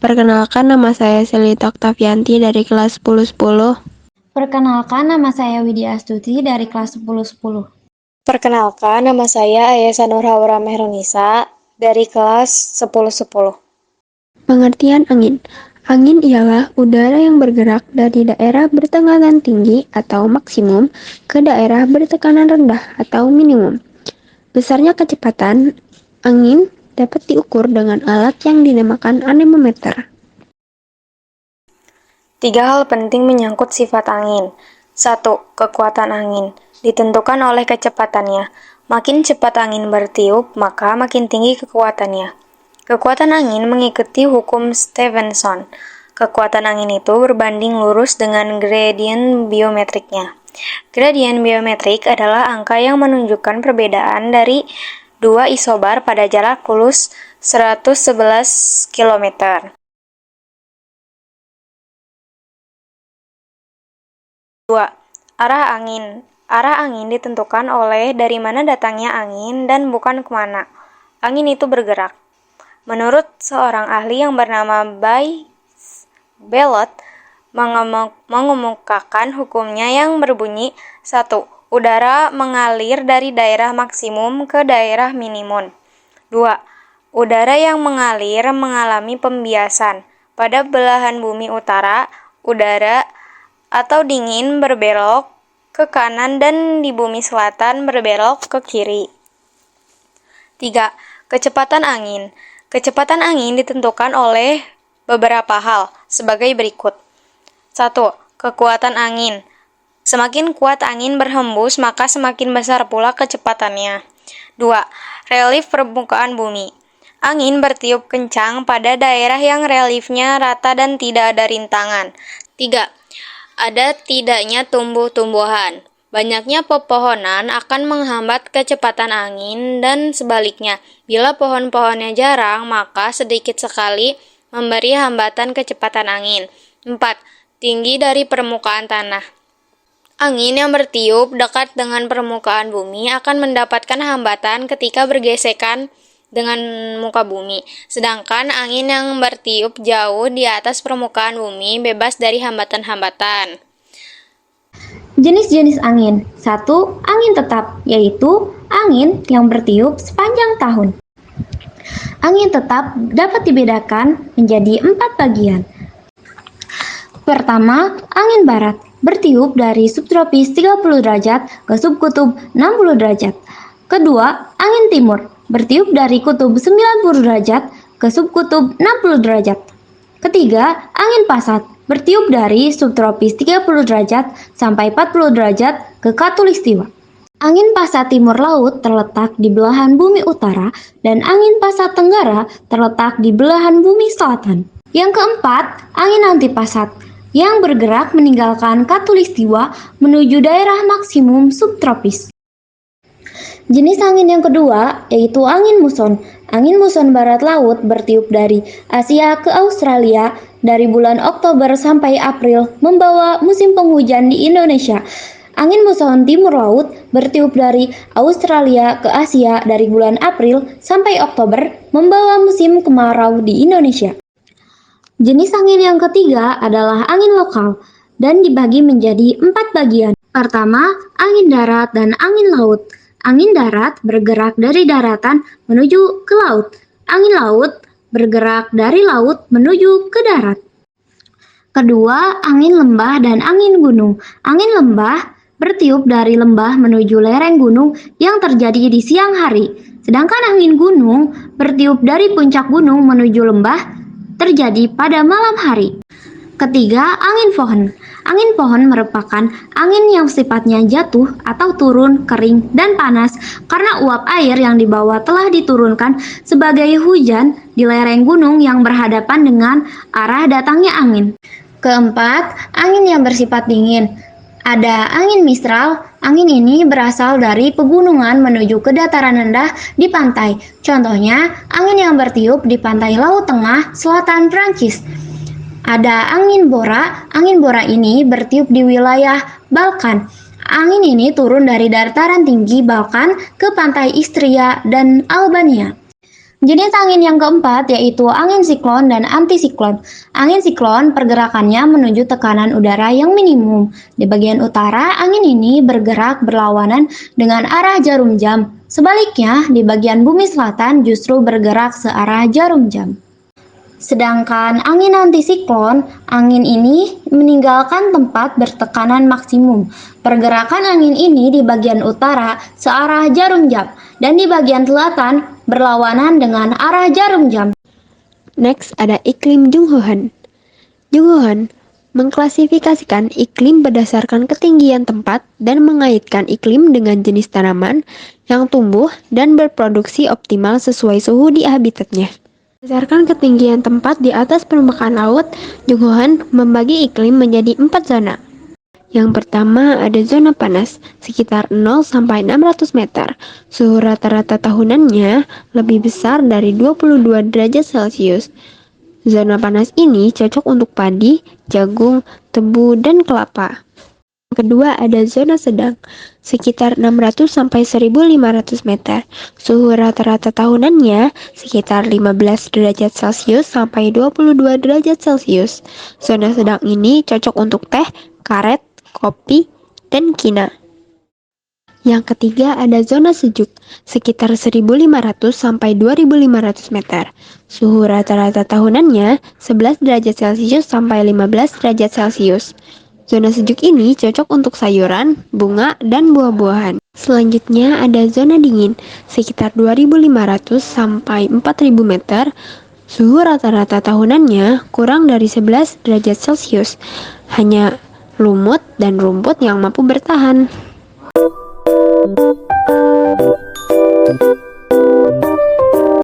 Perkenalkan, nama saya Selita Oktavianti dari kelas 1010. Perkenalkan, nama saya Widya Astuti dari kelas 1010. Perkenalkan, nama saya Ayesa Nurhawra Mehrunisa dari kelas 1010. Pengertian angin. Angin ialah udara yang bergerak dari daerah bertekanan tinggi atau maksimum ke daerah bertekanan rendah atau minimum. Besarnya kecepatan angin dapat diukur dengan alat yang dinamakan anemometer. 3 hal penting menyangkut sifat angin. 1. Kekuatan angin ditentukan oleh kecepatannya. Makin cepat angin bertiup, maka makin tinggi kekuatannya. Kekuatan angin mengikuti hukum Stephenson. Kekuatan angin itu berbanding lurus dengan gradien biometriknya. Gradien biometrik adalah angka yang menunjukkan perbedaan dari dua isobar pada jarak lurus 111 km. 2. Arah angin. Arah angin ditentukan oleh dari mana datangnya angin dan bukan kemana angin itu bergerak. Menurut seorang ahli yang bernama Bellot, mengemukakan hukumnya yang berbunyi 1. Udara mengalir dari daerah maksimum ke daerah minimum. 2. Udara yang mengalir mengalami pembiasan. Pada belahan bumi utara, udara atau dingin berbelok ke kanan dan di bumi selatan berbelok ke kiri. 3. Kecepatan angin. Kecepatan angin ditentukan oleh beberapa hal sebagai berikut. 1. Kekuatan angin. Semakin kuat angin berhembus, maka semakin besar pula kecepatannya. 2. Relief permukaan bumi. Angin bertiup kencang pada daerah yang reliefnya rata dan tidak ada rintangan. 3. Ada tidaknya tumbuh-tumbuhan. Banyaknya pepohonan akan menghambat kecepatan angin dan sebaliknya. Bila pohon-pohonnya jarang, maka sedikit sekali memberi hambatan kecepatan angin. 4. Tinggi dari permukaan tanah. Angin yang bertiup dekat dengan permukaan bumi akan mendapatkan hambatan ketika bergesekan dengan muka bumi. Sedangkan angin yang bertiup jauh di atas permukaan bumi bebas dari hambatan-hambatan. Jenis-jenis angin. 1. Angin tetap, yaitu angin yang bertiup sepanjang tahun. Angin tetap dapat dibedakan menjadi 4 bagian. Pertama, angin barat, bertiup dari subtropis 30 derajat ke subkutub 60 derajat. Kedua, angin timur, bertiup dari kutub 90 derajat ke subkutub 60 derajat. Ketiga, angin pasat, bertiup dari subtropis 30 derajat sampai 40 derajat ke khatulistiwa. Angin pasat timur laut terletak di belahan bumi utara dan angin pasat tenggara terletak di belahan bumi selatan. Yang keempat, angin antipasat, yang bergerak meninggalkan khatulistiwa menuju daerah maksimum subtropis. Jenis angin yang kedua yaitu angin muson. Angin muson barat laut bertiup dari Asia ke Australia dari bulan Oktober sampai April, membawa musim penghujan di Indonesia. Angin muson timur laut bertiup dari Australia ke Asia dari bulan April sampai Oktober, membawa musim kemarau di Indonesia. Jenis angin yang ketiga adalah angin lokal dan dibagi menjadi 4 bagian. Pertama, angin darat dan angin laut. Angin darat bergerak dari daratan menuju ke laut. Angin laut bergerak dari laut menuju ke darat. Kedua, angin lembah dan angin gunung. Angin lembah bertiup dari lembah menuju lereng gunung yang terjadi di siang hari. Sedangkan angin gunung bertiup dari puncak gunung menuju lembah terjadi pada malam hari. Ketiga, angin pohon. Angin pohon merupakan angin yang sifatnya jatuh atau turun, kering, dan panas karena uap air yang dibawa telah diturunkan sebagai hujan di lereng gunung yang berhadapan dengan arah datangnya angin. Keempat, angin yang bersifat dingin. Ada angin mistral. Angin ini berasal dari pegunungan menuju ke dataran rendah di pantai. Contohnya, angin yang bertiup di pantai Laut Tengah, selatan Prancis. Ada angin bora. Angin bora ini bertiup di wilayah Balkan. Angin ini turun dari dataran tinggi Balkan ke pantai Istria dan Albania. Jenis angin yang keempat yaitu angin siklon dan antisiklon. Angin siklon pergerakannya menuju tekanan udara yang minimum. Di bagian utara, angin ini bergerak berlawanan dengan arah jarum jam. Sebaliknya, di bagian bumi selatan justru bergerak searah jarum jam. Sedangkan angin antisiklon, angin ini meninggalkan tempat bertekanan maksimum. Pergerakan angin ini di bagian utara searah jarum jam dan di bagian selatan berlawanan dengan arah jarum jam. Next ada iklim Junghohan. Junghohan mengklasifikasikan iklim berdasarkan ketinggian tempat dan mengaitkan iklim dengan jenis tanaman yang tumbuh dan berproduksi optimal sesuai suhu di habitatnya. Berdasarkan ketinggian tempat di atas permukaan laut, Junghohan membagi iklim menjadi 4 zona. Yang pertama ada zona panas, sekitar 0 sampai 600 meter. Suhu rata-rata tahunannya lebih besar dari 22 derajat Celcius. Zona panas ini cocok untuk padi, jagung, tebu, dan kelapa. Kedua ada zona sedang, sekitar 600 sampai 1500 meter. Suhu rata-rata tahunannya sekitar 15 derajat Celcius sampai 22 derajat Celcius. Zona sedang ini cocok untuk teh, karet, kopi, dan kina. Yang ketiga ada zona sejuk, sekitar 1500 sampai 2500 meter. Suhu rata-rata tahunannya 11 derajat Celcius sampai 15 derajat Celcius. Zona sejuk ini cocok untuk sayuran, bunga, dan buah-buahan. Selanjutnya ada zona dingin, sekitar 2500 sampai 4000 meter. Suhu rata-rata tahunannya kurang dari 11 derajat Celcius. Hanya lumut dan rumput yang mampu bertahan.